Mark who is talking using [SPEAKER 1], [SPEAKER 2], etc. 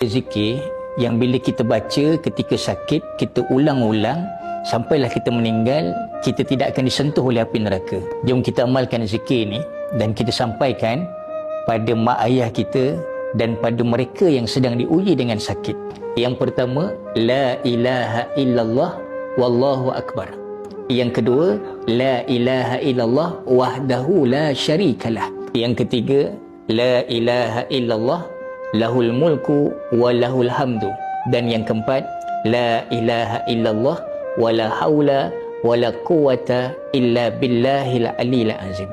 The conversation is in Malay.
[SPEAKER 1] Zikir yang bila kita baca ketika sakit, kita ulang-ulang sampailah kita meninggal, kita tidak akan disentuh oleh api neraka. Jom kita amalkan zikir ni dan kita sampaikan pada mak ayah kita dan pada mereka yang sedang diuji dengan sakit. Yang pertama, la ilaha illallah wallahu akbar. Yang kedua, la ilaha illallah wahdahu la syarikalah. Yang ketiga, la ilaha illallah lahul mulku wa lahul hamdu. Dan yang keempat, la ilaha illallah wa la haula wa la quwata illa billahil aliyil azim.